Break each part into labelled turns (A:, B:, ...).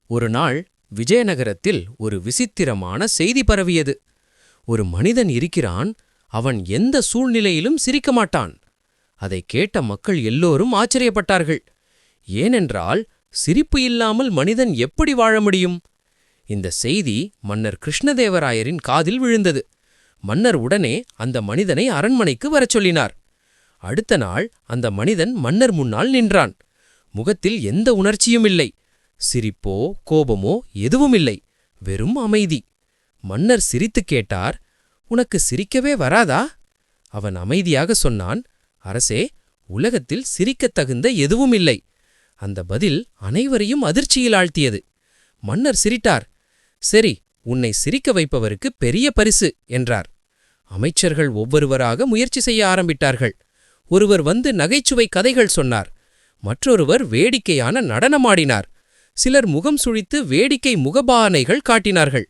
A: ஒரு நாள் விஜயநகரத்தில் ஒரு விசித்திரமான செய்தி பரவியது. ஒரு மனிதன் இருக்கிறான், அவன் எந்த சூழ்நிலையிலும் சிரிக்க மாட்டான். அதைக் கேட்ட மக்கள் எல்லோரும் ஆச்சரியப்பட்டார்கள். ஏனென்றால் சிரிப்பு இல்லாமல் மனிதன் எப்படி வாழ முடியும்? இந்த செய்தி மன்னர் கிருஷ்ணதேவராயரின் காதில் விழுந்தது. மன்னர் உடனே அந்த மனிதனை அரண்மனைக்கு வரச் சொல்லினார். அடுத்த நாள் அந்த மனிதன் மன்னர் முன்னால் நின்றான். முகத்தில் எந்த உணர்ச்சியும் இல்லை. சிரிப்போ கோபமோ எதுவுமில்லை, வெறும் அமைதி. மன்னர் சிரித்துக் கேட்டார், "உனக்கு சிரிக்கவே வராதா?" அவன் அமைதியாக சொன்னான், "அரசே, உலகத்தில் சிரிக்கத் தகுந்த எதுவுமில்லை." அந்த பதில் அனைவரையும் அதிர்ச்சியில் ஆழ்த்தியது. மன்னர் சிரித்தார். "சரி, உன்னை சிரிக்க வைப்பவருக்கு பெரிய பரிசு" என்றார். அமைச்சர்கள் ஒவ்வொருவராக முயற்சி செய்ய ஆரம்பித்தார்கள். ஒருவர் வந்து நகைச்சுவை கதைகள் சொன்னார். மற்றொருவர் வேடிக்கையான நடனமாடினார். சிலர் முகம் சுழித்து வேடிக்கை முகபாவனைகள் காட்டினார்கள்.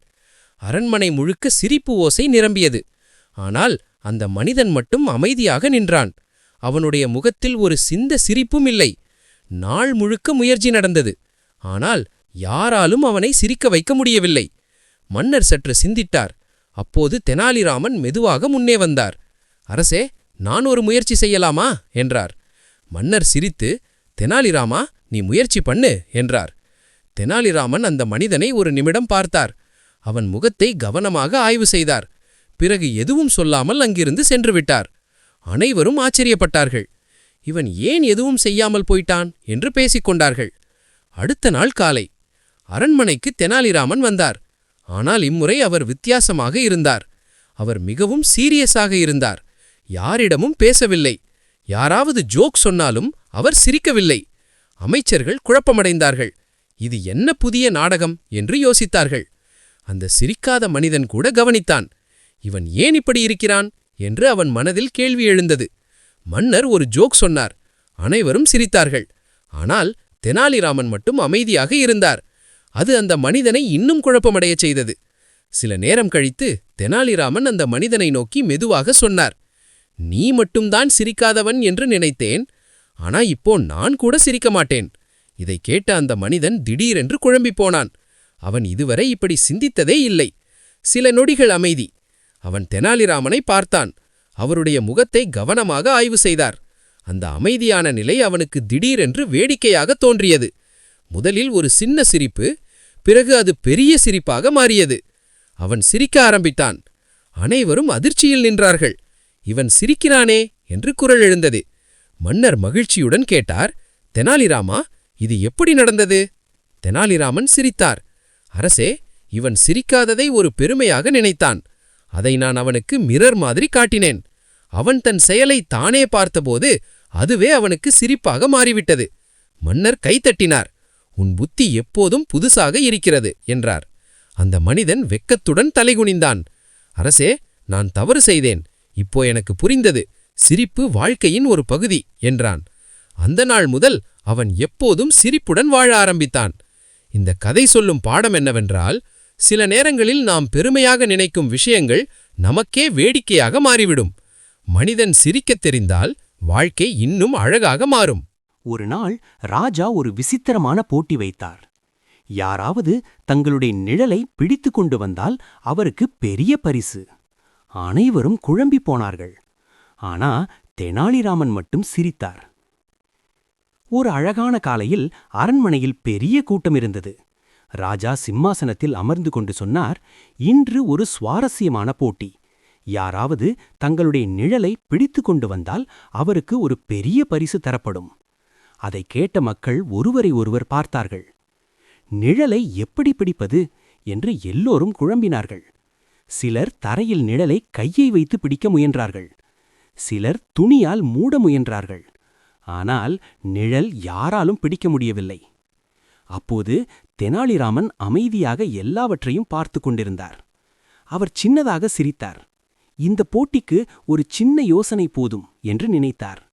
A: அரண்மனை முழுக்க சிரிப்பு ஓசை நிரம்பியது. ஆனால் அந்த மனிதன் மட்டும் அமைதியாக நின்றான். அவனுடைய முகத்தில் ஒரு சிந்த சிரிப்பும் இல்லை. நாள் முழுக்க முயற்சி நடந்தது. ஆனால் யாராலும் அவனை சிரிக்க வைக்க முடியவில்லை. மன்னர் சற்று சிந்தித்தார். அப்போது தெனாலிராமன் மெதுவாக முன்னே வந்தார். "அரசே, நான் ஒரு முயற்சி செய்யலாமா?" என்றார். மன்னர் சிரித்து, "தெனாலிராமா, நீ முயற்சி பண்ணு" என்றார். தெனாலிராமன் அந்த மனிதனை ஒரு நிமிடம் பார்த்தார். அவன் முகத்தை கவனமாக ஆய்வு செய்தார். பிறகு எதுவும் சொல்லாமல் அங்கிருந்து சென்று விட்டார். அனைவரும் ஆச்சரியப்பட்டார்கள். இவன் ஏன் எதுவும் செய்யாமல் போயிட்டான் என்று பேசிக்கொண்டார்கள். அடுத்த நாள் காலை அரண்மனைக்கு தெனாலிராமன் வந்தார். ஆனால் இம்முறை அவர் வித்தியாசமாக இருந்தார். அவர் மிகவும் சீரியஸாக இருந்தார். யாரிடமும் பேசவில்லை. யாராவது ஜோக் சொன்னாலும் அவர் சிரிக்கவில்லை. அமைச்சர்கள் குழப்பமடைந்தார்கள். இது என்ன புதிய நாடகம் என்று யோசித்தார்கள். அந்த சிரிக்காத மனிதன் கூட கவனித்தான். இவன் ஏன் இப்படி இருக்கிறான் என்று அவன் மனதில் கேள்வி எழுந்தது. மன்னர் ஒரு ஜோக் சொன்னார். அனைவரும் சிரித்தார்கள். ஆனால் தெனாலிராமன் மட்டும் அமைதியாக இருந்தார். அது அந்த மனிதனை இன்னும் குழப்பமடையச் செய்தது. சில நேரம் கழித்து தெனாலிராமன் அந்த மனிதனை நோக்கி மெதுவாக சொன்னார், "நீ மட்டும்தான் சிரிக்காதவன் என்று நினைத்தேன். ஆனா இப்போ நான் கூட சிரிக்க மாட்டேன்." இதைக் கேட்ட அந்த மனிதன் திடீரென்று குழம்பிப் போனான். அவன் இதுவரை இப்படி சிந்தித்ததே இல்லை. சில நொடிகள் அமைதி. அவன் தெனாலிராமனை பார்த்தான். அவருடைய முகத்தை கவனமாக ஆய்வு செய்தார். அந்த அமைதியான நிலை அவனுக்கு திடீரென்று வேடிக்கையாக தோன்றியது. முதலில் ஒரு சின்ன சிரிப்பு, பிறகு அது பெரிய சிரிப்பாக மாறியது. அவன் சிரிக்க ஆரம்பித்தான். அனைவரும் அதிர்ச்சியில் நின்றார்கள். "இவன் சிரிக்கிறானே" என்று குரல் எழுந்தது. மன்னர் மகிழ்ச்சியுடன் கேட்டார், "தெனாலிராமா, இது எப்படி நடந்தது?" தெனாலிராமன் சிரித்தார். "அரசே, இவன் சிரிக்காததை ஒரு பெருமையாக நினைத்தான். அதை நான் அவனுக்கு மிரர் மாதிரி காட்டினேன். அவன் தன் செயலை தானே பார்த்தபோது அதுவே அவனுக்கு சிரிப்பாக மாறிவிட்டது." மன்னர் கைத்தட்டினார். "உன் புத்தி எப்போதும் புதுசாக இருக்கிறது" என்றார். அந்த மனிதன் வெக்கத்துடன் தலைகுனிந்தான். "அரசே, நான் தவறு செய்தேன். இப்போ எனக்கு புரிந்தது. சிரிப்பு வாழ்க்கையின் ஒரு பகுதி" என்றான். அந்த நாள் முதல் அவன் எப்போதும் சிரிப்புடன் வாழ ஆரம்பித்தான். இந்த கதை சொல்லும் பாடம் என்னவென்றால், சில நேரங்களில் நாம் பெருமையாக நினைக்கும் விஷயங்கள் நமக்கே வேடிக்கையாக மாறிவிடும். மனிதன் சிரிக்கத் தெரிந்தால் வாழ்க்கை இன்னும் அழகாக மாறும்.
B: ஒரு நாள் ராஜா ஒரு விசித்திரமான போட்டி வைத்தார். யாராவது தங்களுடைய நிழலை பிடித்து கொண்டு வந்தால் அவருக்கு பெரிய பரிசு. அனைவரும் குழம்பி போனார்கள். ஆனா தெனாலிராமன் மட்டும் சிரித்தார். ஒரு அழகான காலையில் அரண்மனையில் பெரிய கூட்டம் இருந்தது. ராஜா சிம்மாசனத்தில் அமர்ந்து கொண்டு சொன்னார், "இன்று ஒரு சுவாரஸ்யமான போட்டி. யாராவது தங்களுடைய நிழலை பிடித்து கொண்டு வந்தால் அவருக்கு ஒரு பெரிய பரிசு தரப்படும்." அதைக் கேட்ட மக்கள் ஒருவரை ஒருவர் பார்த்தார்கள். நிழலை எப்படி பிடிப்பது என்று எல்லோரும் குழம்பினார்கள். சிலர் தரையில் நிழலை கையை வைத்து பிடிக்க முயன்றார்கள். சிலர் துணியால் மூட முயன்றார்கள். ஆனால் நிழல் யாராலும் பிடிக்க முடியவில்லை. அப்போது தெனாலிராமன் அமைதியாக எல்லாவற்றையும் பார்த்து கொண்டிருந்தார். அவர் சின்னதாக சிரித்தார். இந்த போட்டிக்கு ஒரு சின்ன யோசனை போதும் என்று நினைத்தார்.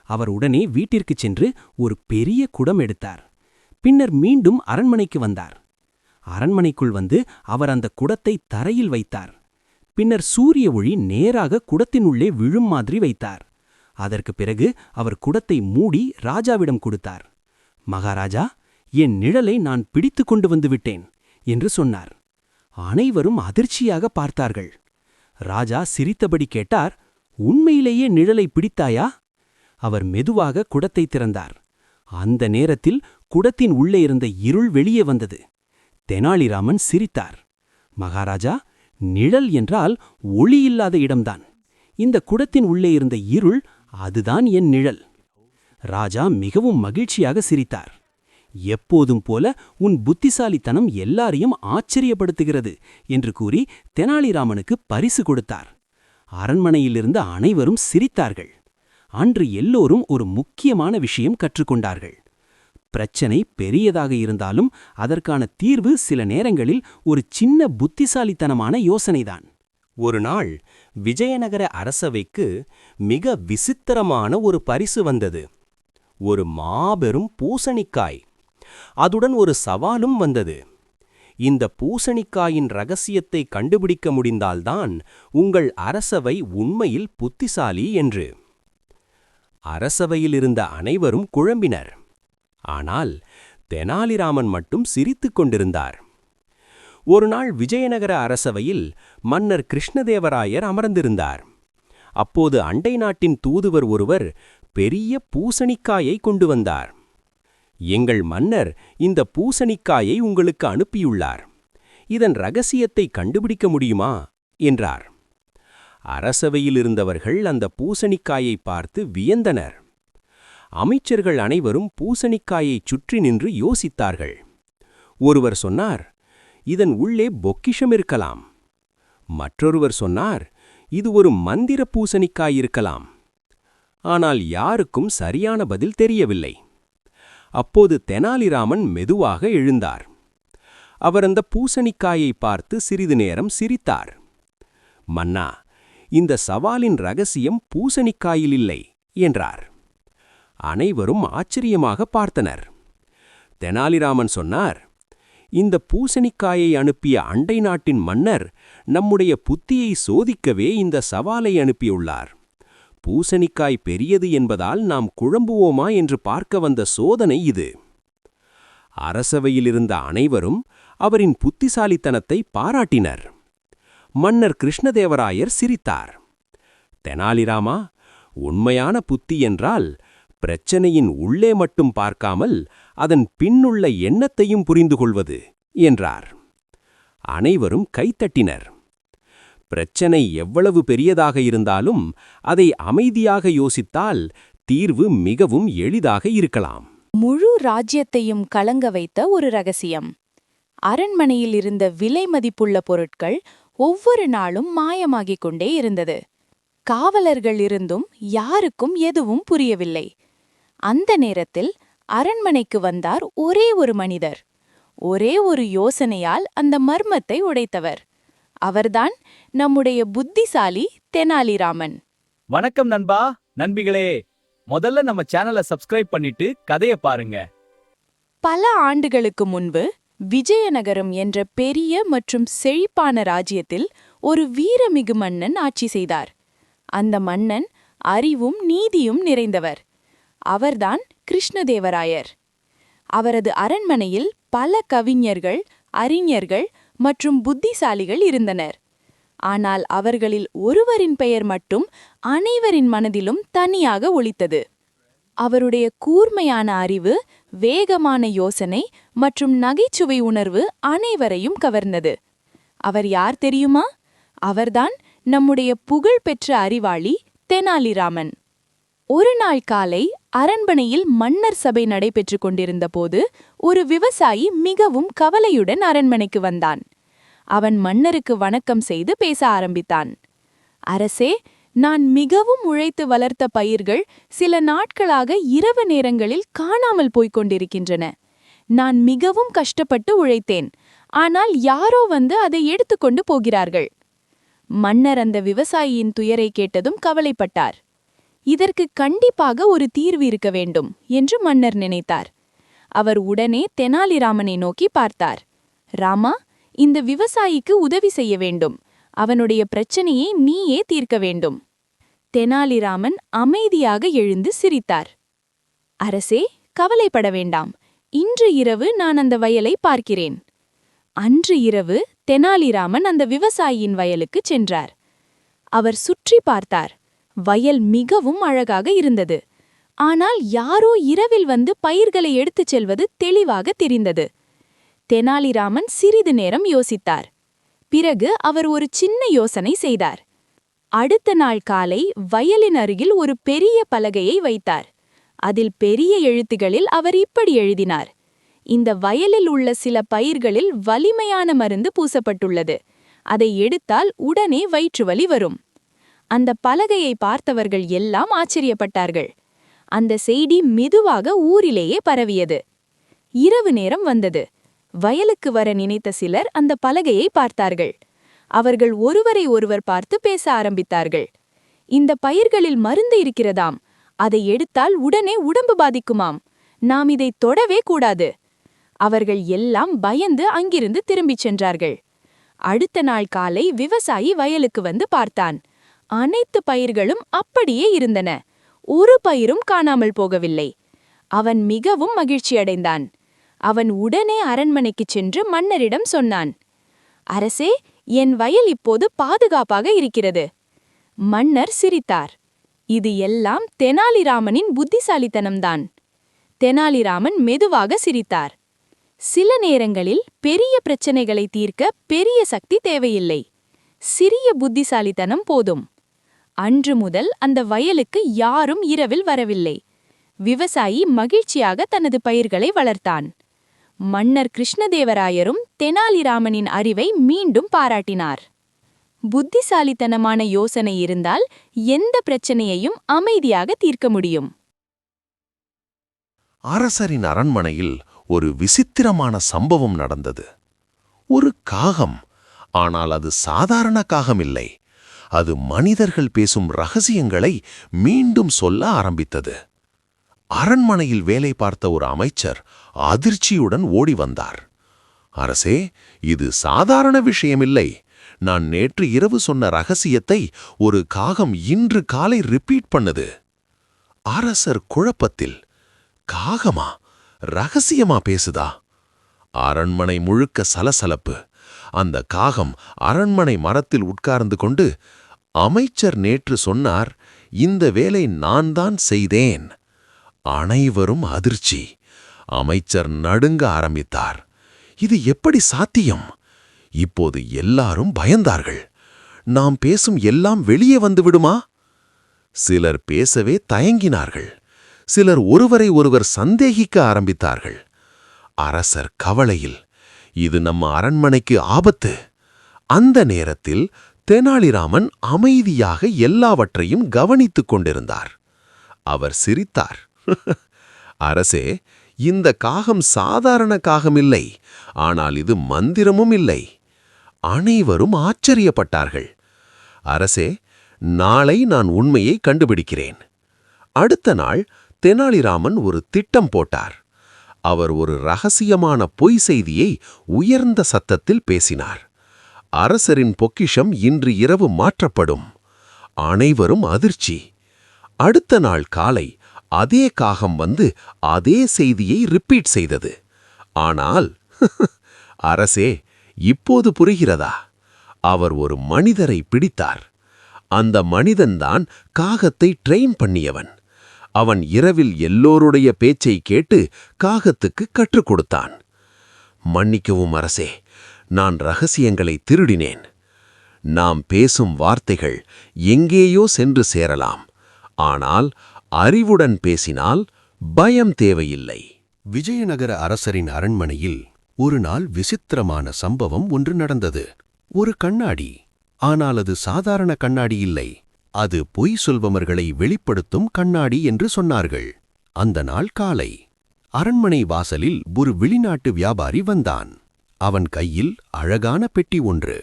B: அவர் உடனே வீட்டிற்குச் சென்று ஒரு பெரிய குடம் எடுத்தார். பின்னர் மீண்டும் அரண்மனைக்கு வந்தார். அரண்மனைக்குள் வந்து அவர் அந்த குடத்தை தரையில் வைத்தார். பின்னர் சூரிய ஒளி நேராக குடத்தினுள்ளே விழும் மாதிரி வைத்தார். அதற்கு பிறகு அவர் குடத்தை மூடி ராஜாவிடம் கொடுத்தார். "மகாராஜா, என் நிழலை நான் பிடித்துக் கொண்டு வந்து விட்டேன் என்று சொன்னார். அனைவரும் அதிர்ச்சியாக பார்த்தார்கள். ராஜா சிரித்தபடி கேட்டார், உண்மையிலேயே நிழலை பிடித்தாயா? அவர் மெதுவாக குடத்தை திறந்தார். அந்த நேரத்தில் குடத்தின் உள்ளே இருந்த இருள் வெளியே வந்தது. தெனாலிராமன் சிரித்தார். மகாராஜா, நிழல் என்றால் ஒளி இல்லாத இடம்தான். இந்த குடத்தின் உள்ளே இருந்த இருள், அதுதான் என் நிழல். ராஜா மிகவும் மகிழ்ச்சியாக சிரித்தார். எப்போதும் போல உன் புத்திசாலித்தனம் எல்லாரையும் ஆச்சரியப்படுத்துகிறது என்று கூறி தெனாலிராமனுக்கு பரிசு கொடுத்தார். அரண்மனையிலிருந்த அனைவரும் சிரித்தார்கள். அன்று எல்லோரும் ஒரு முக்கியமான விஷயம் கற்றுக்கொண்டார்கள். பிரச்சனை பெரியதாக இருந்தாலும் அதற்கான தீர்வு சில நேரங்களில் ஒரு சின்ன புத்திசாலித்தனமான யோசனைதான். ஒரு நாள் விஜயநகர அரசவைக்கு மிக விசித்திரமான ஒரு பரிசு வந்தது. ஒரு மாபெரும் பூசணிக்காய். அதுடன் ஒரு சவாலும் வந்தது. இந்த பூசணிக்காயின் ரகசியத்தை கண்டுபிடிக்க முடிந்தால்தான் உங்கள் அரசவை உண்மையில் புத்திசாலி என்று. அரசவையில் இருந்த அனைவரும் குழம்பினர். ஆனால் தெனாலிராமன் மட்டும் சிரித்துக் கொண்டிருந்தார். ஒருநாள் விஜயநகர அரசவையில் மன்னர் கிருஷ்ணதேவராயர் அமர்ந்திருந்தார். அப்போது அண்டை நாட்டின் தூதுவர் ஒருவர் பெரிய பூசணிக்காயை கொண்டு வந்தார். எங்கள் மன்னர் இந்த பூசணிக்காயை உங்களுக்கு அனுப்பியுள்ளார். இதன் ரகசியத்தை கண்டுபிடிக்க முடியுமா என்றார். அரசவையில் இருந்தவர்கள் அந்த பூசணிக்காயை பார்த்து வியந்தனர். அமைச்சர்கள் அனைவரும் பூசணிக்காயைச் சுற்றி நின்று யோசித்தார்கள். ஒருவர் சொன்னார், இதன் உள்ளே பொக்கிஷம் இருக்கலாம். மற்றொருவர் சொன்னார், இது ஒரு மந்திர பூசணிக்காய் இருக்கலாம். ஆனால் யாருக்கும் சரியான பதில் தெரியவில்லை. அப்போது தெனாலிராமன் மெதுவாக எழுந்தார். அவர் அந்த பூசணிக்காயை பார்த்து சிறிது நேரம் சிரித்தார். மன்னா, இந்த சவாலின் ரகசியம் பூசணிக்காயில் இல்லை என்றார். அனைவரும் ஆச்சரியமாக பார்த்தனர். தெனாலிராமன் சொன்னார், இந்த பூசணிக்காயை அனுப்பிய அண்டை நாட்டின் மன்னர் நம்முடைய புத்தியை சோதிக்கவே இந்த சவாலை அனுப்பியுள்ளார். பூசணிக்காய் பெரியது என்பதால் நாம் குழம்புவோமா என்று பார்க்க வந்த சோதனை இது. அரசவையிலிருந்த அனைவரும் அவரின் புத்திசாலித்தனத்தை பாராட்டினர். மன்னர் கிருஷ்ணதேவராயர் சிரித்தார். தெனாலிராமா, உண்மையான புத்தி என்றால் பிரச்சனையின் உள்ளே மட்டும் பார்க்காமல் அதன் பின்னுள்ள எண்ணத்தையும் புரிந்து கொள்வது என்றார். அனைவரும் கைத்தட்டினர். பிரச்சனை எவ்வளவு பெரியதாக இருந்தாலும் அதை அமைதியாக யோசித்தால் தீர்வு மிகவும் எளிதாக இருக்கலாம்.
C: முழு ராஜ்யத்தையும் கலங்க வைத்த ஒரு ரகசியம். அரண்மனையில் இருந்த விலை மதிப்புள்ள பொருட்கள் ஒவ்வொரு நாளும் மாயமாகிக் கொண்டே இருந்தது. காவலர்கள் இருந்தும் யாருக்கும் எதுவும் புரியவில்லை. அந்த நேரத்தில் அரண்மனைக்கு வந்தார் ஒரே ஒரு மனிதர். ஒரே ஒரு யோசனையால் அந்த மர்மத்தை உடைத்தவர். அவர்தான் நம்முடைய புத்திசாலி தெனாலிராமன்.
D: வணக்கம் நண்பா, நண்பிகளே. முதல்ல நம்ம சேனலை சப்ஸ்கிரைப் பண்ணிட்டு கதைய பாருங்க.
C: பல ஆண்டுகளுக்கு முன்பு விஜயநகரம் என்ற பெரிய மற்றும் செழிப்பான ராஜ்யத்தில் ஒரு வீரமிகு மன்னன் ஆட்சி செய்தார். அந்த மன்னன் அறிவும் நீதியும் நிறைந்தவர். அவர்தான் கிருஷ்ணதேவராயர். அவரது அரண்மனையில் பல கவிஞர்கள், அறிஞர்கள் மற்றும் புத்திசாலிகள் இருந்தனர். ஆனால் அவர்களில் ஒருவரின் பெயர் மட்டும் அனைவரின் மனதிலும் தனியாக ஒலித்தது. அவருடைய கூர்மையான அறிவு, வேகமான யோசனை மற்றும் நகைச்சுவை உணர்வு அனைவரையும் கவர்ந்தது. அவர் யார் தெரியுமா? அவர்தான் நம்முடைய புகழ்பெற்ற அறிவாளி தெனாலிராமன். ஒரு நாள் காலை அரண்மனையில் மன்னர் சபை நடைபெற்றுக் கொண்டிருந்த போது ஒரு விவசாயி மிகவும் கவலையுடன் அரண்மனைக்கு வந்தான். அவன் மன்னருக்கு வணக்கம் செய்து பேச ஆரம்பித்தான். அரசே, நான் மிகவும் உழைத்து வளர்த்த பயிர்கள் சில நாட்களாக இரவு நேரங்களில் காணாமல் போய்க் கொண்டிருக்கின்றன. நான் மிகவும் கஷ்டப்பட்டு உழைத்தேன். ஆனால் யாரோ வந்து அதை எடுத்துக்கொண்டு போகிறார்கள். மன்னர் அந்த விவசாயியின் துயரை கேட்டதும் கவலைப்பட்டார். இதற்கு கண்டிப்பாக ஒரு தீர்வு இருக்க வேண்டும் என்று மன்னர் நினைத்தார். அவர் உடனே தெனாலிராமனை நோக்கி பார்த்தார். ராமா, இந்த விவசாயிக்கு உதவி செய்ய வேண்டும். அவனுடைய பிரச்சனையை நீயே தீர்க்க வேண்டும். தெனாலிராமன் அமைதியாக எழுந்து சிரித்தார். அரசே, கவலைப்பட வேண்டாம். இன்று இரவு நான் அந்த வயலை பார்க்கிறேன். அன்று இரவு தெனாலிராமன் அந்த விவசாயியின் வயலுக்குச் சென்றார். அவர் சுற்றி பார்த்தார். வயல் மிகவும் அழகாக இருந்தது. ஆனால் யாரோ இரவில் வந்து பயிர்களை எடுத்துச் செல்வது தெளிவாக தெரிந்தது. தெனாலிராமன் சிறிது நேரம் யோசித்தார். பிறகு அவர் ஒரு சின்ன யோசனை செய்தார். அடுத்த நாள் காலை வயலின் அருகில் ஒரு பெரிய பலகையை வைத்தார். அதில் பெரிய எழுத்துகளில் அவர் இப்படி எழுதினார்: இந்த வயலில் உள்ள சில பயிர்களில் வலிமையான மருந்து பூசப்பட்டுள்ளது. அதை எடுத்தால் உடனே வயிற்றுவலி வரும். அந்த பலகையை பார்த்தவர்கள் எல்லாம் ஆச்சரியப்பட்டார்கள். அந்த செய்தி மெதுவாக ஊரிலேயே பரவியது. இரவு நேரம் வந்தது. வயலுக்கு வர நினைத்த சிலர் அந்த பலகையை பார்த்தார்கள். அவர்கள் ஒருவரை ஒருவர் பார்த்து பேச ஆரம்பித்தார்கள். இந்த பயிர்களில் மருந்து இருக்கிறதாம். அதை எடுத்தால் உடனே உடம்பு பாதிக்குமாம். நாம் இதை தொடவே கூடாது. அவர்கள் எல்லாம் பயந்து அங்கிருந்து திரும்பிச் சென்றார்கள். அடுத்த நாள் காலை விவசாயி வயலுக்கு வந்து பார்த்தான். அனைத்து பயிர்களும் அப்படியே இருந்தன. ஒரு பயிரும் காணாமல் போகவில்லை. அவன் மிகவும் மகிழ்ச்சியடைந்தான். அவன் உடனே அரண்மனைக்குச் சென்று மன்னரிடம் சொன்னான். அரசே, என் வயல் இப்போது பாதுகாப்பாக இருக்கிறது. மன்னர் சிரித்தார். இது எல்லாம் தெனாலிராமனின் புத்திசாலித்தனம்தான். தெனாலிராமன் மெதுவாக சிரித்தார். சில நேரங்களில் பெரிய பிரச்சனைகளை தீர்க்க பெரிய சக்தி தேவையில்லை. சிறிய புத்திசாலித்தனம் போதும். அன்று முதல் அந்த வயலுக்கு யாரும் இரவில் வரவில்லை. விவசாயி மகிழ்ச்சியாக தனது பயிர்களை வளர்த்தான். மன்னர் கிருஷ்ணதேவராயரும் தெனாலிராமனின் அறிவை மீண்டும் பாராட்டினார். புத்திசாலித்தனமான யோசனை இருந்தால் எந்த பிரச்சனையையும் அமைதியாக தீர்க்க முடியும்.
E: அரசரின் அரண்மனையில் ஒரு விசித்திரமான சம்பவம் நடந்தது. ஒரு காகம். ஆனால் அது சாதாரண காகம் இல்லை. அது மனிதர்கள் பேசும் ரகசியங்களை மீண்டும் சொல்ல ஆரம்பித்தது. அரண்மனையில் வேலை பார்த்த ஒரு அமைச்சர் அதிர்ச்சியுடன் ஓடி வந்தார். அரசே, இது சாதாரண விஷயமில்லை. நான் நேற்று இரவு சொன்ன ரகசியத்தை ஒரு காகம் இன்று காலை ரிப்பீட் பண்ணுது. அரசர் குழப்பத்தில், காகமா? ரகசியமா பேசுதா? அரண்மனை முழுக்க சலசலப்பு. அந்த காகம் அரண்மனை மரத்தில் உட்கார்ந்து கொண்டு, அமைச்சர் நேற்று சொன்னார், இந்த வேலை நான் தான் செய்தேன். அனைவரும் அதிர்ச்சி. அமைச்சர் நடுங்க ஆரம்பித்தார். இது எப்படி சாத்தியம்? இப்போது எல்லாரும் பயந்தார்கள். நாம் பேசும் எல்லாம் வெளியே வந்துவிடுமா? சிலர் பேசவே தயங்கினார்கள். சிலர் ஒருவரை ஒருவர் சந்தேகிக்க ஆரம்பித்தார்கள். அரசர் கவலையில், இது நம்ம அரண்மனைக்கு ஆபத்து. அந்த நேரத்தில் தெனாலிராமன் அமைதியாக எல்லாவற்றையும் கவனித்துக் கொண்டிருந்தார். அவர் சிரித்தார். அரசே, இந்த காகம் சாதாரண காகமில்லை. ஆனால் இது மந்திரமும் இல்லை. அனைவரும் ஆச்சரியப்பட்டார்கள். அரசே, நாளை நான் உண்மையை கண்டுபிடிக்கிறேன். அடுத்த நாள் தெனாலிராமன் ஒரு திட்டம் போட்டார். அவர் ஒரு ரகசியமான பொய் செய்தியை உயர்ந்த சத்தத்தில் பேசினார். அரசரின் பொக்கிஷம் இன்று இரவு மாற்றப்படும். அனைவரும் அதிர்ச்சி. அடுத்த நாள் காலை அதே காகம் வந்து அதே செய்தியை ரிப்பீட் செய்தது. ஆனால் அரசே, இப்போது புரிகிறதா? அவர் ஒரு மனிதரை பிடித்தார். அந்த மனிதன்தான் காகத்தை ட்ரெயின் பண்ணியவன். அவன் இரவில் எல்லோருடைய பேச்சை கேட்டு காகத்துக்கு கற்றுக் கொடுத்தான். மன்னிக்கவும் அரசே, நான் ரகசியங்களை திருடினேன். நாம் பேசும் வார்த்தைகள் எங்கேயோ சென்று சேரலாம். ஆனால் அறிவுடன் பேசினால் பயம் தேவையில்லை.
F: விஜயநகர அரசரின் அரண்மனையில் ஒரு நாள் விசித்திரமான சம்பவம் ஒன்று நடந்தது. ஒரு கண்ணாடி. ஆனால் அது சாதாரண கண்ணாடி இல்லை. அது பொய் சொல்பவர்களை வெளிப்படுத்தும் கண்ணாடி என்று சொன்னார்கள். அந்த நாள் காலை அரண்மனை வாசலில் ஒரு வெளிநாட்டு வியாபாரி வந்தான். அவன் கையில் அழகான பெட்டி ஒன்று.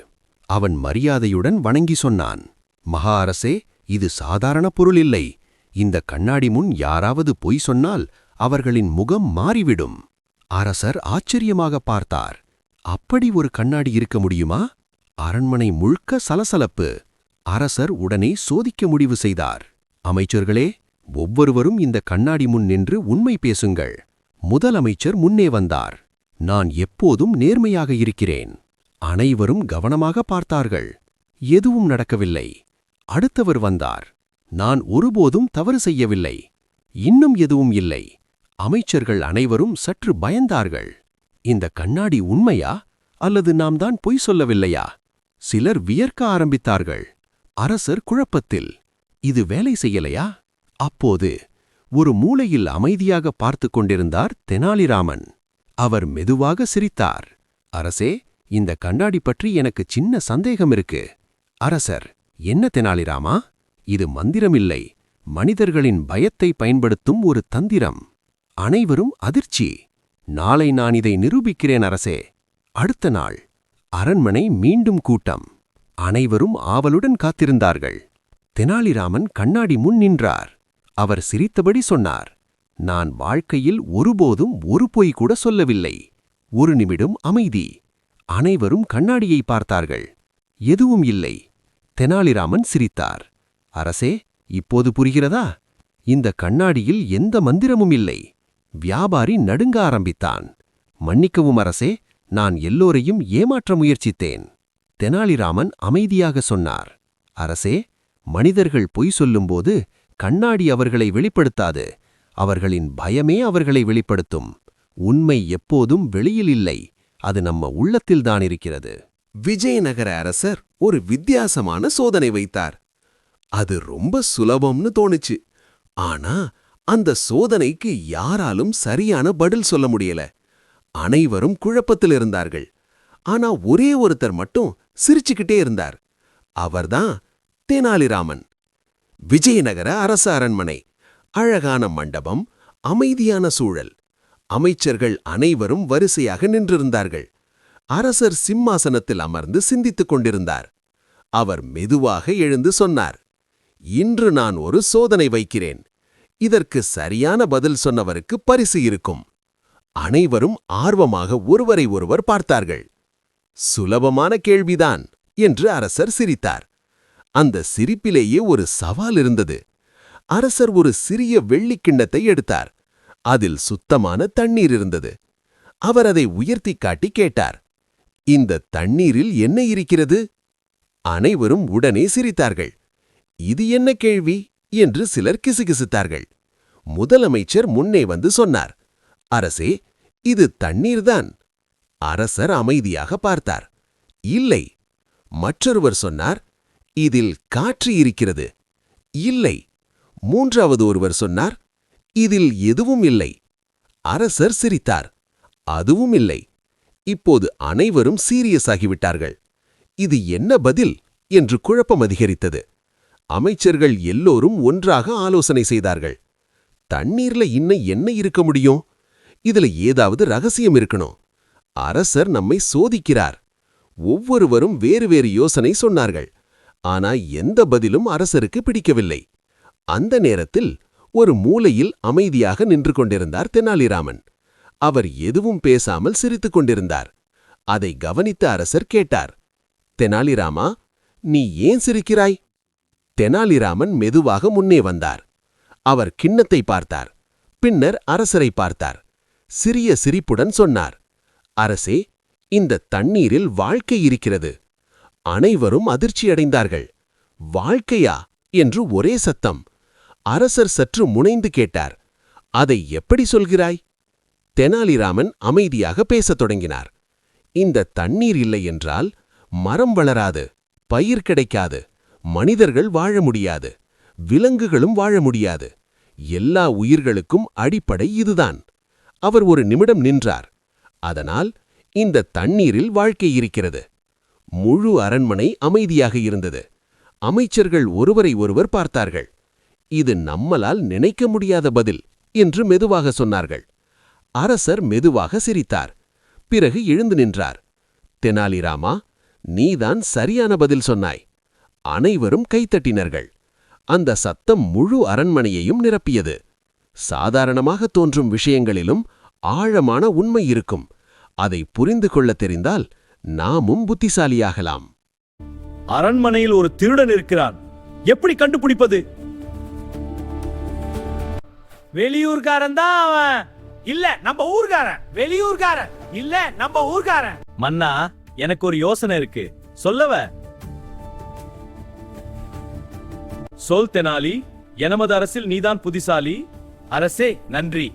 F: அவன் மரியாதையுடன் வணங்கி சொன்னான், மகா அரசே, இது சாதாரண பொருள் இல்லை. இந்த கண்ணாடி முன் யாராவது பொய் சொன்னால் அவர்களின் முகம் மாறிவிடும். அரசர் ஆச்சரியமாக பார்த்தார். அப்படி ஒரு கண்ணாடி இருக்க முடியுமா? அரண்மனை முழுக்க சலசலப்பு. அரசர் உடனே சோதிக்க முடிவு செய்தார். அமைச்சர்களே, ஒவ்வொருவரும் இந்த கண்ணாடி முன் நின்று உண்மை பேசுங்கள். முதலமைச்சர் முன்னே வந்தார். நான் எப்போதும் நேர்மையாக இருக்கிறேன். அனைவரும் கவனமாக பார்த்தார்கள். எதுவும் நடக்கவில்லை. அடுத்தவர் வந்தார். நான் ஒருபோதும் தவறு செய்யவில்லை. இன்னும் எதுவும் இல்லை. அமைச்சர்கள் அனைவரும் சற்று பயந்தார்கள். இந்த கண்ணாடி உண்மையா அல்லது நாம் தான் பொய் சொல்லவில்லையா? சிலர் வியர்க்க ஆரம்பித்தார்கள். அரசர் குழப்பத்தில். இது வேலை செய்யலையா? அப்போது ஒரு மூலையில் அமைதியாக பார்த்துக் கொண்டிருந்தார் தெனாலிராமன். அவர் மெதுவாக சிரித்தார். அரசே, இந்த கண்ணாடி பற்றி எனக்கு சின்ன சந்தேகம் இருக்கு. அரசர், என்ன தெனாலிராமா? இது மந்திரமில்லை, மனிதர்களின் பயத்தை பயன்படுத்தும் ஒரு தந்திரம். அனைவரும் அதிர்ச்சி. நாளை நான் இதை நிரூபிக்கிறேன் அரசே. அடுத்த நாள் அரண்மனை மீண்டும் கூட்டம். அனைவரும் ஆவலுடன் காத்திருந்தார்கள். தெனாலிராமன் கண்ணாடி முன் நின்றார். அவர் சிரித்தபடி சொன்னார், நான் வாழ்க்கையில் ஒருபோதும் ஒரு பொய் கூட சொல்லவில்லை. ஒரு நிமிடம் அமைதி. அனைவரும் கண்ணாடியை பார்த்தார்கள். எதுவும் இல்லை. தெனாலிராமன் சிரித்தார். அரசே, இப்போது புரிகிறதா? இந்த கண்ணாடியில் எந்த மந்திரமும் இல்லை. வியாபாரி நடுங்க ஆரம்பித்தான். மன்னிக்கவும் அரசே, நான் எல்லோரையும் ஏமாற்ற முயற்சித்தேன். தெனாலிராமன் அமைதியாக சொன்னார். அரசே, மனிதர்கள் பொய் சொல்லும்போது கண்ணாடி அவர்களை வெளிப்படுத்தாது. அவர்களின் பயமே அவர்களை வெளிப்படுத்தும். உண்மை எப்போதும் வெளியில் இல்லை, அது நம்ம உள்ளத்தில்தான் இருக்கிறது.
E: விஜயநகர அரசர் ஒரு வித்தியாசமான சோதனை வைத்தார். அது ரொம்ப சுலபம்னு தோணுச்சு. ஆனா அந்த சோதனைக்கு யாராலும் சரியான பதில் சொல்ல முடியல. அனைவரும் குழப்பத்தில் இருந்தார்கள். ஆனா ஒரே ஒருத்தர் மட்டும் சிரிச்சுக்கிட்டே இருந்தார். அவர்தான் தெனாலிராமன். விஜயநகர அரச அரண்மனை. அழகான மண்டபம், அமைதியான சூழல். அமைச்சர்கள் அனைவரும் வரிசையாக நின்றிருந்தார்கள். அரசர் சிம்மாசனத்தில் அமர்ந்து சிந்தித்துக் கொண்டிருந்தார். அவர் மெதுவாக எழுந்து சொன்னார், இன்று நான் ஒரு சோதனை வைக்கிறேன். இதற்கு சரியான பதில் சொன்னவருக்கு பரிசு இருக்கும். அனைவரும் ஆர்வமாக ஒருவரை ஒருவர் பார்த்தார்கள். சுலபமான கேள்விதான் என்று அரசர் சிரித்தார். அந்த சிரிப்பிலேயே ஒரு சவால் இருந்தது. அரசர் ஒரு சிறிய வெள்ளிக் கிண்ணத்தை எடுத்தார். அதில் சுத்தமான தண்ணீர் இருந்தது. அவர் அதை உயர்த்திக் காட்டி கேட்டார், இந்த தண்ணீரில் என்ன இருக்கிறது? அனைவரும் உடனே சிரித்தார்கள். இது என்ன கேள்வி என்று சிலர் கிசுகிசுத்தார்கள். முதலமைச்சர் முன்னே வந்து சொன்னார், அரசே, இது தண்ணீர்தான். அரசர் அமைதியாக பார்த்தார். இல்லை. மற்றொருவர் சொன்னார், இதில் காற்று இருக்கிறது. இல்லை. மூன்றாவது ஒருவர் சொன்னார், இதில் எதுவும் இல்லை. அரசர் சிரித்தார். அதுவும் இல்லை. இப்போது அனைவரும் சீரியஸ் ஆகிவிட்டார்கள். இது என்ன பதில் என்று குழப்பம் அதிகரித்தது. அமைச்சர்கள் எல்லோரும் ஒன்றாக ஆலோசனை செய்தார்கள். தண்ணீர்ல இன்னும் என்ன இருக்க முடியும்? இதுல ஏதாவது ரகசியம் இருக்கணும். அரசர் நம்மை சோதிக்கிறார். ஒவ்வொருவரும் வேறு வேறு யோசனை சொன்னார்கள். ஆனா எந்த பதிலும் அரசருக்கு பிடிக்கவில்லை. அந்த நேரத்தில் ஒரு மூலையில் அமைதியாக நின்று கொண்டிருந்தார் தெனாலிராமன். அவர் எதுவும் பேசாமல் சிரித்துக் கொண்டிருந்தார். அதை கவனித்த அரசர் கேட்டார், தெனாலிராமா, நீ ஏன் சிரிக்கிறாய்? தெனாலிராமன் மெதுவாக முன்னே வந்தார். அவர் கிண்ணத்தை பார்த்தார். பின்னர் அரசரை பார்த்தார். சிறிய சிரிப்புடன் சொன்னார், அரசே, இந்த தண்ணீரில் வாழ்க்கை இருக்கிறது. அனைவரும் அதிர்ச்சியடைந்தார்கள். வாழ்க்கையா என்று ஒரே சத்தம். அரசர் சற்று முனைந்து கேட்டார், அதை எப்படி சொல்கிறாய்? தெனாலிராமன் அமைதியாக பேசத் தொடங்கினார். இந்த தண்ணீர் இல்லை என்றால் மரம் வளராது, பயிர் கிடைக்காது, மனிதர்கள் வாழ முடியாது, விலங்குகளும் வாழ முடியாது. எல்லா உயிர்களுக்கும் அடிப்படை இதுதான். அவர் ஒரு நிமிடம் நின்றார். அதனால் இந்த தண்ணீரில் வாழ்க்கை இருக்கிறது. முழு அரண்மனை அமைதியாக இருந்தது. அமைச்சர்கள் ஒருவரை ஒருவர் பார்த்தார்கள். இது நம்மால் நினைக்க முடியாத பதில் என்று மெதுவாக சொன்னார்கள். அரசர் மெதுவாக சிரித்தார். பிறகு எழுந்து நின்றார். தெனாலிராமா, நீதான் சரியான பதில் சொன்னாய். அனைவரும் கைத்தட்டினர்கள். அந்த சத்தம் முழு அரண்மனையையும் நிரப்பியது. சாதாரணமாக தோன்றும் விஷயங்களிலும் ஆழமான உண்மை இருக்கும். அதை புரிந்து கொள்ளத் தெரிந்தால் நாமும் புத்திசாலியாகலாம்.
D: அரண்மனையில் ஒரு திருடன் இருக்கிறான். எப்படி கண்டுபிடிப்பது? வெளியூர்காரன் தான் அவன். இல்ல நம்ம ஊர்காரன், வெளியூர்காரன் இல்ல நம்ம ஊர்காரன். மன்னா, எனக்கு ஒரு யோசனை இருக்கு, சொல்லவ? சொல் தெனாலி, எனமது அரசில் நீதான் புத்திசாலி. அரசே நன்றி.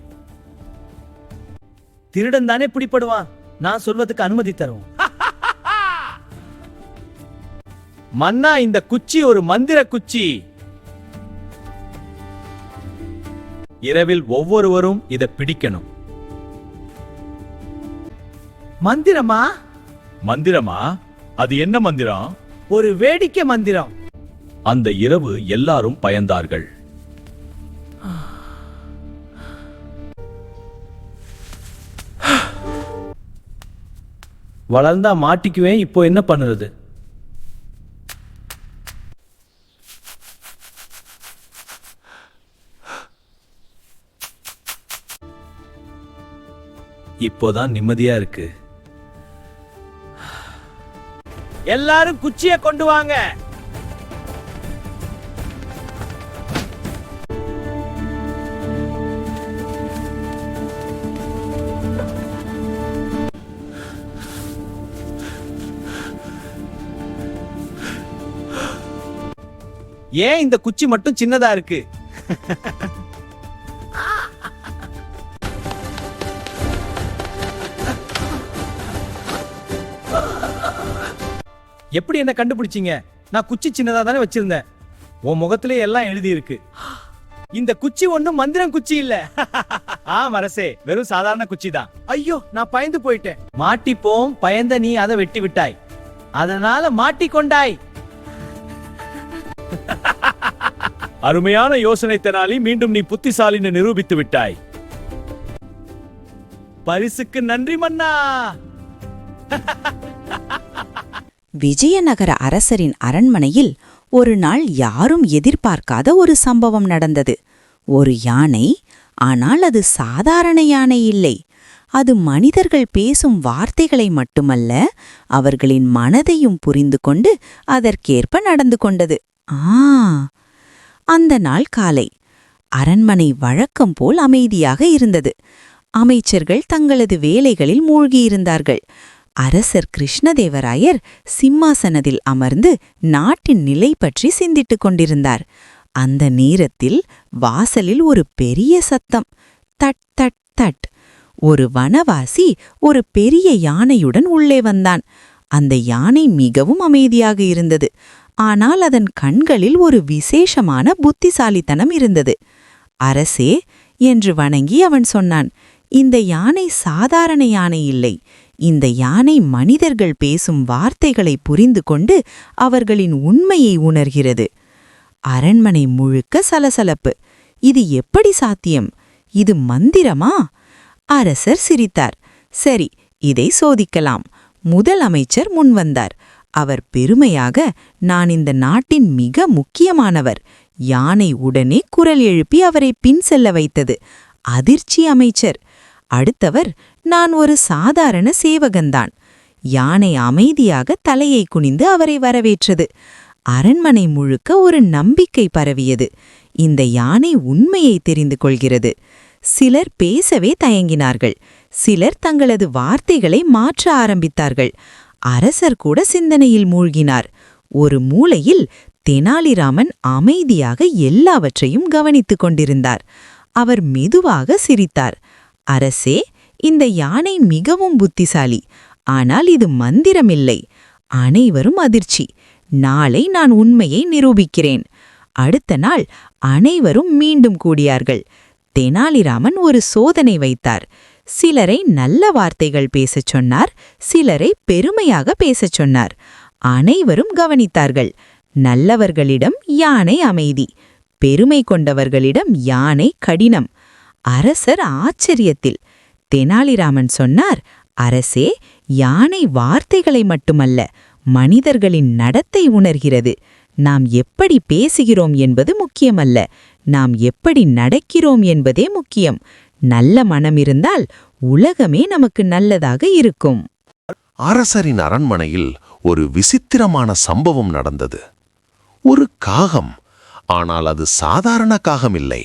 D: திருடன் தானே பிடிப்படுவான், நான் சொல்வதுக்கு அனுமதி தரும். மன்னா, இந்த குச்சி ஒரு மந்திர குச்சி. இரவில் ஒவ்வொருவரும் இதை பிடிக்கணும். மந்திரமா? மந்திரமா? அது என்ன மந்திரம்? ஒரு வேடிக்கை மந்திரம். அந்த இரவு எல்லாரும் பயந்தார்கள். வளர்ந்தா மாட்டிக்குவேன், இப்போ என்ன பண்ணுறது? இப்போதான் நிம்மதியா இருக்கு. எல்லாரும் குச்சியை கொண்டு வாங்க. ஏன் இந்த குச்சி மட்டும் சின்னதா இருக்கு? எப்படி என்ன கண்டுபிடிச்சீங்க? நான் குச்சி சின்னதா தானே வச்சிருந்தேன். உன் முகத்திலே எல்லாம் எழுதி இருக்கு. இந்த குச்சி ஒண்ணும் மந்திரம் குச்சி இல்ல. அரசே, வெறும் சாதாரண குச்சி தான். ஐயோ, நான் பயந்து போயிட்டேன். மாட்டிப்போம் பயந்த நீ அதை வெட்டி விட்டாய், அதனால மாட்டிக்கொண்டாய். அருமையான யோசனை தெனாலி, மீண்டும் நீ புத்திசாலின்னு நிரூபித்து விட்டாய். பரிசுக்கு நன்றி மன்னா.
G: விஜயநகர அரசரின் அரண்மனையில் ஒரு நாள் யாரும் எதிர்பார்க்காத ஒரு சம்பவம் நடந்தது. ஒரு யானை, ஆனால் அது சாதாரண யானை இல்லை. அது மனிதர்கள் பேசும் வார்த்தைகளை மட்டுமல்ல, அவர்களின் மனதையும் புரிந்து கொண்டு அதற்கேற்ப நடந்து கொண்டது. அந்த நாள் காலை அரண்மனை வழக்கம் போல் அமைதியாக இருந்தது. அமைச்சர்கள் தங்களது வேலைகளில் மூழ்கியிருந்தார்கள். அரசர் கிருஷ்ணதேவராயர் சிம்மாசனத்தில் அமர்ந்து நாட்டின் நிலை பற்றி சிந்தித்துக் கொண்டிருந்தார். அந்த நேரத்தில் வாசலில் ஒரு பெரிய சத்தம். That that that. ஒரு வனவாசி ஒரு பெரிய யானையுடன் உள்ளே வந்தான். அந்த யானை மிகவும் அமைதியாக இருந்தது. ஆனால் அதன் கண்களில் ஒரு விசேஷமான புத்திசாலித்தனம் இருந்தது. அரசே என்று வணங்கி அவன் சொன்னான், இந்த யானை சாதாரண யானை இல்லை. இந்த யானை மனிதர்கள் பேசும் வார்த்தைகளை புரிந்து கொண்டு அவர்களின் உண்மையை உணர்கிறது. அரண்மனை முழுக்க சலசலப்பு. இது எப்படி சாத்தியம்? இது மந்திரமா? அரசர் சிரித்தார். சரி, இதை சோதிக்கலாம். முதல் அமைச்சர் முன்வந்தார். அவர் பெருமையாக, நான் இந்த நாட்டின் மிக முக்கியமானவர். யானை உடனே குரல் எழுப்பி அவரை பின் செல்ல வைத்தது. அதிர்ச்சி அமைச்சர். அடுத்தவர், நான் ஒரு சாதாரண சேவகன்தான். யானை அமைதியாக தலையை குனிந்து அவரை வரவேற்றது. அரண்மனை முழுக்க ஒரு நம்பிக்கை பரவியது. இந்த யானை உண்மையை தெரிந்து கொள்கிறது. சிலர் பேசவே தயங்கினார்கள். சிலர் தங்களது வார்த்தைகளை மாற்ற ஆரம்பித்தார்கள். அரசர் கூட சிந்தனையில் மூழ்கினார். ஒரு மூலையில் தெனாலிராமன் அமைதியாக எல்லாவற்றையும் கவனித்துக் கொண்டிருந்தார். அவர் மெதுவாக சிரித்தார். அரசே, இந்த யானை மிகவும் புத்திசாலி. ஆனால் இது மந்திரமில்லை. அனைவரும் அதிர்ச்சி. நாளை நான் உண்மையை நிரூபிக்கிறேன். அடுத்த நாள் அனைவரும் மீண்டும் கூடியார்கள். தெனாலிராமன் ஒரு சோதனை வைத்தார். சிலரை நல்ல வார்த்தைகள் பேசச் சொன்னார், சிலரை பெருமையாக பேசச் சொன்னார். அனைவரும் கவனித்தார்கள். நல்லவர்களிடம் யானை அமைதி, பெருமை கொண்டவர்களிடம் யானை கடினம். அரசர் ஆச்சரியத்தில். தெனாலிராமன் சொன்னார், அரசே, யானை வார்த்தைகளை மட்டுமல்ல, மனிதர்களின் நடத்தை உணர்கிறது. நாம் எப்படி பேசுகிறோம் என்பது முக்கியமல்ல, நாம் எப்படி நடக்கிறோம் என்பதே முக்கியம். நல்ல மனம் இருந்தால் உலகமே நமக்கு நல்லதாக இருக்கும்.
F: அரசரின் அரண்மனையில் ஒரு விசித்திரமான சம்பவம் நடந்தது. ஒரு காகம், ஆனால் அது சாதாரண காகம் இல்லை.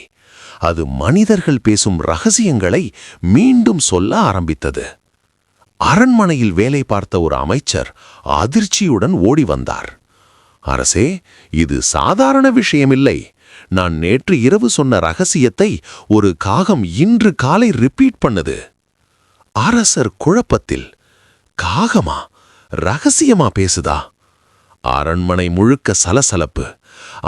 F: அது மனிதர்கள் பேசும் ரகசியங்களை மீண்டும் சொல்ல ஆரம்பித்தது. அரண்மனையில் வேலை பார்த்த ஒரு அமைச்சர் அதிர்ச்சியுடன் ஓடி வந்தார். அரசே, இது சாதாரண விஷயமில்லை. நான் நேற்று இரவு சொன்ன ரகசியத்தை ஒரு காகம் இன்று காலை ரிப்பீட் பண்ணுது. அரசர் குழப்பத்தில், காகமா? ரகசியமா பேசுதா? அரண்மனை முழுக்க சலசலப்பு.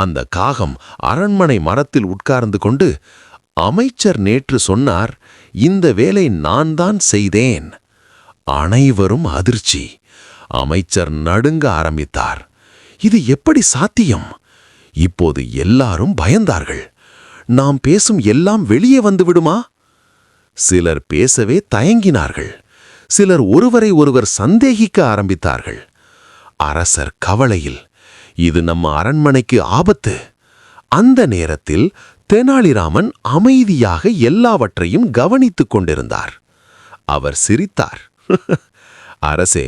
F: அந்த காகம் அரண்மனை மரத்தில் உட்கார்ந்து கொண்டு, அமைச்சர் நேற்று சொன்னார், இந்த வேலை நான் தான் செய்தேன். அனைவரும் அதிர்ச்சி. அமைச்சர் நடுங்க ஆரம்பித்தார். இது எப்படி சாத்தியம்? இப்போது எல்லாரும் பயந்தார்கள். நாம் பேசும் எல்லாம் வெளியே வந்து விடுமா? சிலர் பேசவே தயங்கினார்கள். சிலர் ஒருவரை ஒருவர் சந்தேகிக்க ஆரம்பித்தார்கள். அரசர் கவலையில், இது நம்ம அரண்மனைக்கு ஆபத்து. அந்த நேரத்தில் தெனாலிராமன் அமைதியாக எல்லாவற்றையும் கவனித்துக் கொண்டிருந்தார். அவர் சிரித்தார். அரசே,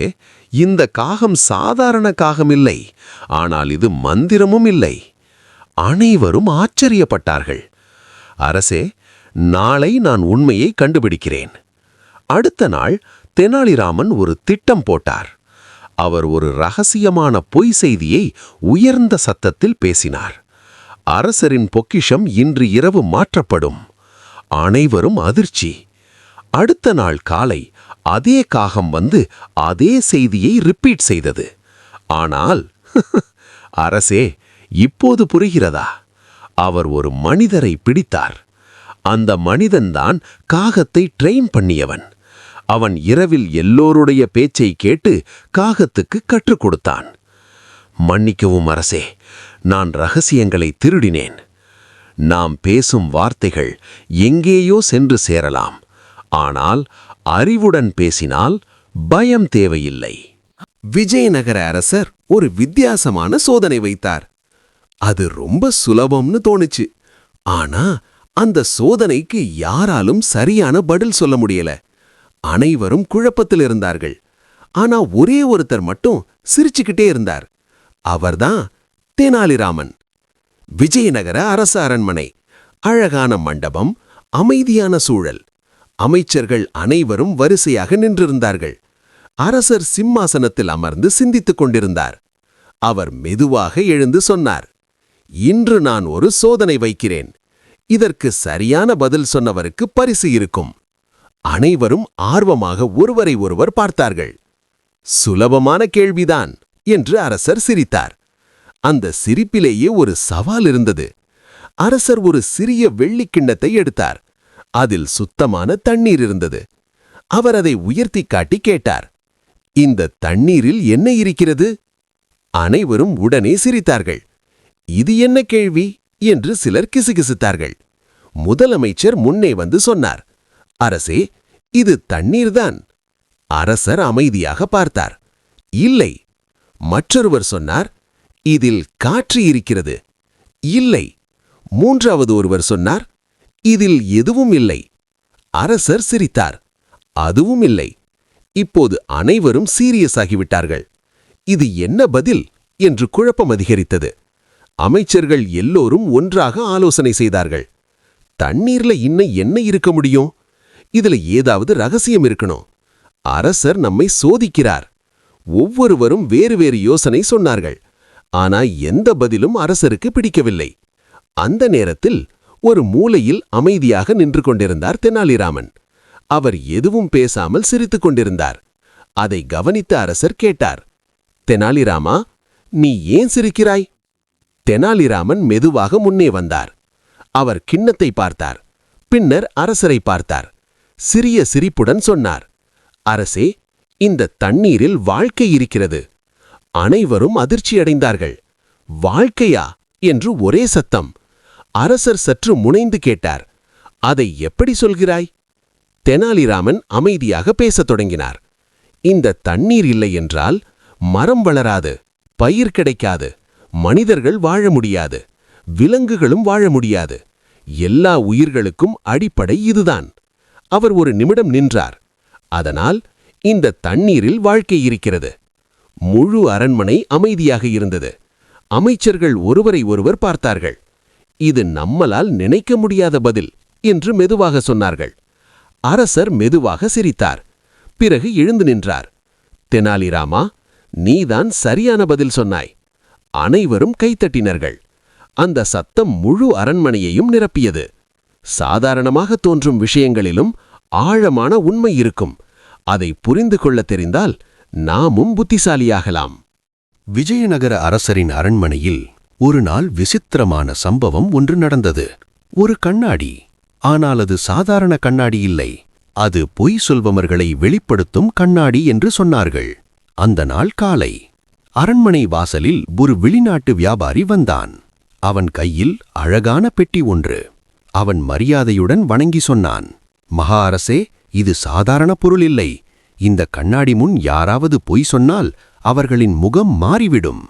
F: இந்த காகம் சாதாரண காகம் இல்லை, ஆனால் இது மந்திரமும் இல்லை. அனைவரும் ஆச்சரியப்பட்டார்கள். அரசே, நாளை நான் உண்மையை கண்டுபிடிக்கிறேன். அடுத்த நாள் தெனாலிராமன் ஒரு திட்டம் போட்டார். அவர் ஒரு ரகசியமான பொய் செய்தியை உயர்ந்த சத்தத்தில் பேசினார். அரசரின் பொக்கிஷம் இன்று இரவு மாற்றப்படும். அனைவரும் அதிர்ச்சி. அடுத்த நாள் காலை அதே காகம் வந்து அதே செய்தியை ரிப்பீட் செய்தது. ஆனால் அரசே, இப்போது புரிகிறதா? அவர் ஒரு மனிதரை பிடித்தார். அந்த மனிதன்தான் காகத்தை ட்ரெயின் பண்ணியவன். அவன் இரவில் எல்லோருடைய பேச்சை கேட்டு காகத்துக்கு கற்றுக் கொடுத்தான். மன்னிக்கவும் அரசே, நான் ரகசியங்களை திருடினேன். நாம் பேசும் வார்த்தைகள் எங்கேயோ சென்று சேரலாம். ஆனால் அறிவுடன் பேசினால் பயம் தேவையில்லை.
E: விஜயநகர அரசர் ஒரு வித்தியாசமான சோதனை வைத்தார். அது ரொம்ப சுலபம்னு தோணுச்சு. ஆனா அந்த சோதனைக்கு யாராலும் சரியான பதில் சொல்ல முடியல. அனைவரும் குழப்பத்தில் இருந்தார்கள். ஆனா ஒரே ஒருத்தர் மட்டும் சிரிச்சுக்கிட்டே இருந்தார். அவர்தான் தெனாலிராமன். விஜயநகர அரச அரண்மனை. அழகான மண்டபம், அமைதியான சூழல். அமைச்சர்கள் அனைவரும் வரிசையாக நின்றிருந்தார்கள். அரசர் சிம்மாசனத்தில் அமர்ந்து சிந்தித்துக் கொண்டிருந்தார். அவர் மெதுவாக எழுந்து சொன்னார், இன்று நான் ஒரு சோதனை வைக்கிறேன். இதற்கு சரியான பதில் சொன்னவருக்கு பரிசு இருக்கும். அனைவரும் ஆர்வமாக ஒருவரை ஒருவர் பார்த்தார்கள். சுலபமான கேள்விதான் என்று அரசர் சிரித்தார். அந்த சிரிப்பிலேயே ஒரு சவால் இருந்தது. அரசர் ஒரு சிறிய வெள்ளிக் கிண்ணத்தை எடுத்தார். அதில் சுத்தமான தண்ணீர் இருந்தது. அவர் அதை உயர்த்திக் காட்டி கேட்டார், இந்த தண்ணீரில் என்ன இருக்கிறது? அனைவரும் உடனே சிரித்தார்கள். இது என்ன கேள்வி என்று சிலர் கிசுகிசுத்தார்கள். முதலமைச்சர் முன்னே வந்து சொன்னார், அரசே, இது தண்ணீர்தான். அரசர் அமைதியாக பார்த்தார். இல்லை. மற்றொருவர் சொன்னார், இதில் காற்று இருக்கிறது. இல்லை. மூன்றாவது ஒருவர் சொன்னார், இதில் எதுவும் இல்லை. அரசர் சிரித்தார். அதுவும் இல்லை. இப்போது அனைவரும் சீரியஸ் ஆகிவிட்டார்கள். இது என்ன பதில் என்று குழப்பம் அதிகரித்தது. அமைச்சர்கள் எல்லோரும் ஒன்றாக ஆலோசனை செய்தார்கள். தண்ணீர்ல இன்னும் என்ன இருக்க முடியும்? இதுல ஏதாவது ரகசியம் இருக்கணும். அரசர் நம்மை சோதிக்கிறார். ஒவ்வொருவரும் வேறு வேறு யோசனை சொன்னார்கள். ஆனா எந்த பதிலும் அரசருக்கு பிடிக்கவில்லை. அந்த நேரத்தில் ஒரு மூலையில் அமைதியாக நின்று கொண்டிருந்தார் தெனாலிராமன். அவர் எதுவும் பேசாமல் சிரித்துக் கொண்டிருந்தார். அதை கவனித்த அரசர் கேட்டார், தெனாலிராமா, நீ ஏன் சிரிக்கிறாய்? தெனாலிராமன் மெதுவாக முன்னே வந்தார். அவர் கிண்ணத்தை பார்த்தார். பின்னர் அரசரை பார்த்தார். சிறிய சிரிப்புடன் சொன்னார், அரசே, இந்த தண்ணீரில் வாழ்க்கை இருக்கிறது. அனைவரும் அதிர்ச்சியடைந்தார்கள். வாழ்க்கையா என்று ஒரே சத்தம். அரசர் சற்று முனைந்து கேட்டார், அதை எப்படி சொல்கிறாய்? தெனாலிராமன் அமைதியாக பேசத் தொடங்கினார். இந்த தண்ணீர் இல்லை என்றால் மரம் வளராது, பயிர் கிடைக்காது, மனிதர்கள் வாழ முடியாது, விலங்குகளும் வாழ முடியாது. எல்லா உயிர்களுக்கும் அடிப்படை இதுதான். அவர் ஒரு நிமிடம் நின்றார். அதனால் இந்த தண்ணீரில் வாழ்க்கை இருக்கிறது. முழு அரண்மனை அமைதியாக இருந்தது. அமைச்சர்கள் ஒருவரை ஒருவர் பார்த்தார்கள். இது நம்மால் நினைக்க முடியாத பதில் என்று மெதுவாக சொன்னார்கள். அரசர் மெதுவாக சிரித்தார். பிறகு எழுந்து நின்றார். தெனாலிராமா, நீதான் சரியான பதில் சொன்னாய். அனைவரும் கைத்தட்டினர்கள். அந்த சத்தம் முழு அரண்மனையையும் நிரப்பியது. சாதாரணமாக தோன்றும் விஷயங்களிலும் ஆழமான உண்மை இருக்கும். அதை புரிந்து கொள்ளத் தெரிந்தால் நாமும் புத்திசாலியாகலாம்.
F: விஜயநகர அரசரின் அரண்மனையில் ஒரு நாள் விசித்திரமான சம்பவம் ஒன்று நடந்தது. ஒரு கண்ணாடி. ஆனால் அது சாதாரண கண்ணாடி இல்லை. அது பொய் சொல்பவர்களை வெளிப்படுத்தும் கண்ணாடி என்று சொன்னார்கள். அந்த நாள் காலை அரண்மனை வாசலில் ஒரு வெளிநாட்டு வியாபாரி வந்தான். அவன் கையில் அழகான பெட்டி ஒன்று. அவன் மரியாதையுடன் வணங்கி சொன்னான், மகா அரசே, இது சாதாரண பொருள் இல்லை. இந்த கண்ணாடி முன் யாராவது பொய் சொன்னால் அவர்களின் முகம் மாறிவிடும்.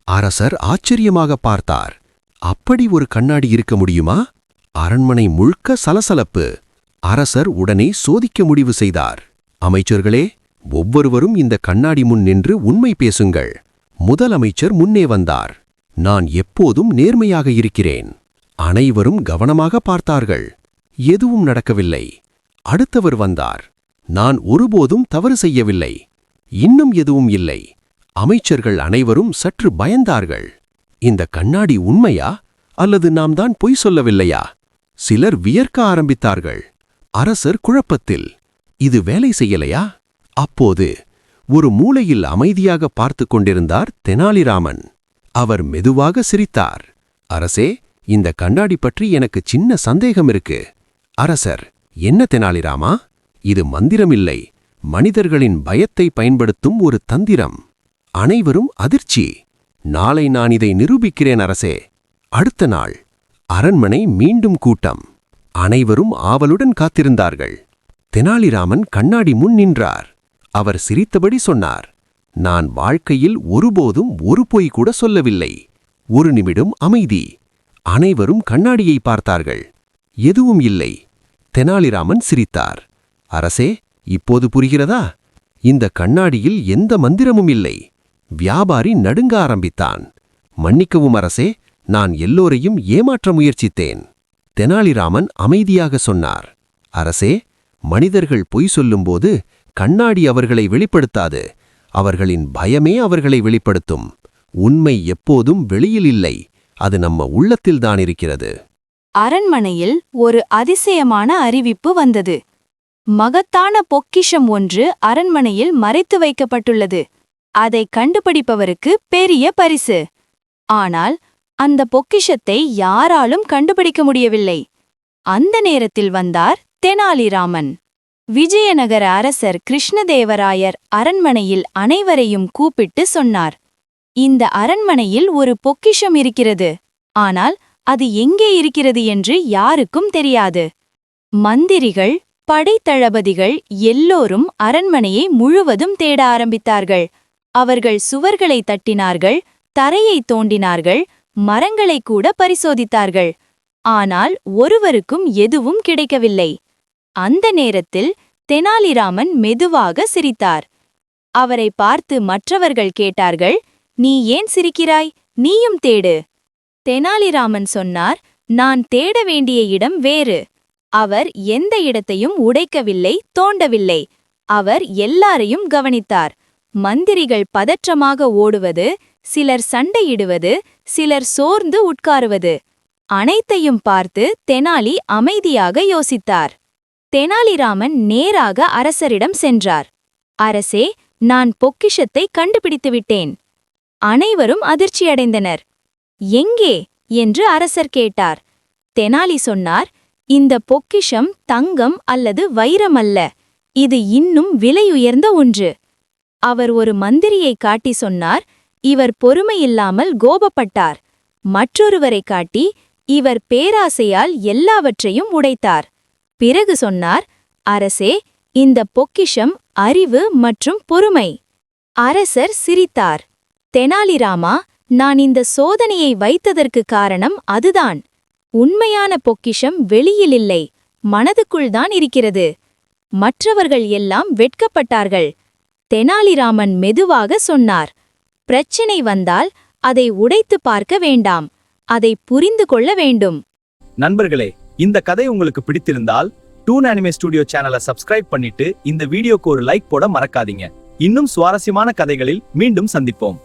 F: அரசர் ஆச்சரியமாக பார்த்தார். அப்படி ஒரு கண்ணாடி இருக்க முடியுமா? அரண்மனை முழுக்க சலசலப்பு. அரசர் உடனே சோதிக்க முடிவு செய்தார். அமைச்சர்களே, ஒவ்வொருவரும் இந்த கண்ணாடி முன் நின்று உண்மை பேசுங்கள். முதல் அமைச்சர் முன்னே வந்தார். நான் எப்போதும் நேர்மையாக இருக்கிறேன். அனைவரும் கவனமாக பார்த்தார்கள். எதுவும் நடக்கவில்லை. அடுத்தவர் வந்தார். நான் ஒருபோதும் தவறு செய்யவில்லை. இன்னும் எதுவும் இல்லை. அமைச்சர்கள் அனைவரும் சற்று பயந்தார்கள். இந்த கண்ணாடி உண்மையா அல்லது நாம் தான் பொய் சொல்லவில்லையா? சிலர் வியர்க்க ஆரம்பித்தார்கள். அரசர் குழப்பத்தில். இது வேலை செய்யலையா? அப்போது ஒரு மூலையில் அமைதியாக பார்த்து கொண்டிருந்தார் தெனாலிராமன். அவர் மெதுவாக சிரித்தார். அரசே, இந்த கண்ணாடி பற்றி எனக்கு சின்ன சந்தேகம் இருக்கு. அரசர், என்ன தெனாலிராமா? இது மந்திரமில்லை, மனிதர்களின் பயத்தை பயன்படுத்தும் ஒரு தந்திரம். அனைவரும் அதிர்ச்சி. நாளை நான் இதை நிரூபிக்கிறேன் அரசே. அடுத்த நாள் அரண்மனை மீண்டும் கூட்டம். அனைவரும் ஆவலுடன் காத்திருந்தார்கள். தெனாலிராமன் கண்ணாடி முன் நின்றார். அவர் சிரித்தபடி சொன்னார், நான் வாழ்க்கையில் ஒருபோதும் ஒரு பொய் கூட சொல்லவில்லை. ஒரு நிமிடம் அமைதி. அனைவரும் கண்ணாடியை பார்த்தார்கள். எதுவும் இல்லை. தெனாலிராமன் சிரித்தார். அரசே, இப்போது புரிகிறதா? இந்த கண்ணாடியில் எந்த மந்திரமும் இல்லை. வியாபாரி நடுங்க ஆரம்பித்தான். மன்னிக்கவும் அரசே, நான் எல்லோரையும் ஏமாற்ற முயற்சித்தேன். தெனாலிராமன் அமைதியாக சொன்னார். அரசே, மனிதர்கள் பொய் சொல்லும்போது கண்ணாடி அவர்களை வெளிப்படுத்தாது. அவர்களின் பயமே அவர்களை வெளிப்படுத்தும். உண்மை எப்போதும் வெளியில் இல்லை, அது நம்ம உள்ளத்தில்தான் இருக்கிறது.
C: அரண்மனையில் ஒரு அதிசயமான அறிவிப்பு வந்தது. மகத்தான பொக்கிஷம் ஒன்று அரண்மனையில் மறைத்து வைக்கப்பட்டுள்ளது. அதை கண்டுபிடிப்பவருக்கு பெரிய பரிசு. ஆனால் அந்த பொக்கிஷத்தை யாராலும் கண்டுபிடிக்க முடியவில்லை. அந்த நேரத்தில் வந்தார் தெனாலிராமன். விஜயநகர அரசர் கிருஷ்ணதேவராயர் அரண்மனையில் அனைவரையும் கூப்பிட்டு சொன்னார், இந்த அரண்மனையில் ஒரு பொக்கிஷம் இருக்கிறது. ஆனால் அது எங்கே இருக்கிறது என்று யாருக்கும் தெரியாது. மந்திரிகள், படைத்தளபதிகள் எல்லோரும் அரண்மனையை முழுவதும் தேட ஆரம்பித்தார்கள். அவர்கள் சுவர்களை தட்டினார்கள், தரையை தோண்டினார்கள், மரங்களை கூட பரிசோதித்தார்கள். ஆனால் ஒருவருக்கும் எதுவும் கிடைக்கவில்லை. அந்த நேரத்தில் தெனாலிராமன் மெதுவாக சிரித்தார். அவரை பார்த்து மற்றவர்கள் கேட்டார்கள், நீ ஏன் சிரிக்கிறாய்? நீயும் தேடு. தெனாலிராமன் சொன்னார், நான் தேட வேண்டிய இடம் வேறு. அவர் எந்த இடத்தையும் உடைக்கவில்லை, தோண்டவில்லை. அவர் எல்லாரையும் கவனித்தார். மந்திரிகள் பதற்றமாக ஓடுவது, சிலர் சண்டையிடுவது, சிலர் சோர்ந்து உட்காருவது. அனைத்தையும் பார்த்து தெனாலி அமைதியாக யோசித்தார். தெனாலிராமன் நேராக அரசரிடம் சென்றார். அரசே, நான் பொக்கிஷத்தை கண்டுபிடித்துவிட்டேன். அனைவரும் அதிர்ச்சியடைந்தனர். எங்கே என்று அரசர் கேட்டார். தெனாலி சொன்னார், இந்த பொக்கிஷம் தங்கம் அல்லது வைரம் அல்ல. இது இன்னும் விலையுயர்ந்த ஒன்று. அவர் ஒரு மந்திரியை காட்டி சொன்னார், இவர் பொறுமையில்லாமல் கோபப்பட்டார். மற்றொருவரை காட்டி, இவர் பேராசையால் எல்லாவற்றையும் உடைத்தார். பிறகு சொன்னார், அரசே, இந்த பொக்கிஷம் அறிவு மற்றும் பொறுமை. அரசர் சிரித்தார். தெனாலிராமா, நான் இந்த சோதனையை வைத்ததற்கு காரணம் அதுதான். உண்மையான பொக்கிஷம் வெளியில் இல்லை, மனதுக்குள்தான் இருக்கிறது. மற்றவர்கள் எல்லாம் வெட்கப்பட்டார்கள். தெனாலிராமன் மெதுவாக சொன்னார், பிரச்சினை வந்தால் அதை உடைத்து பார்க்க வேண்டாம்.
H: அதை புரிந்து கொள்ள வேண்டும்.
D: நண்பர்களே, இந்த கதை உங்களுக்கு பிடித்திருந்தால் டூன் அனிமே ஸ்டுடியோ சேனலை சப்ஸ்கிரைப் பண்ணிட்டு இந்த வீடியோக்கு ஒரு லைக் போட மறக்காதீங்க. இன்னும் சுவாரஸ்யமான கதைகளில் மீண்டும் சந்திப்போம்.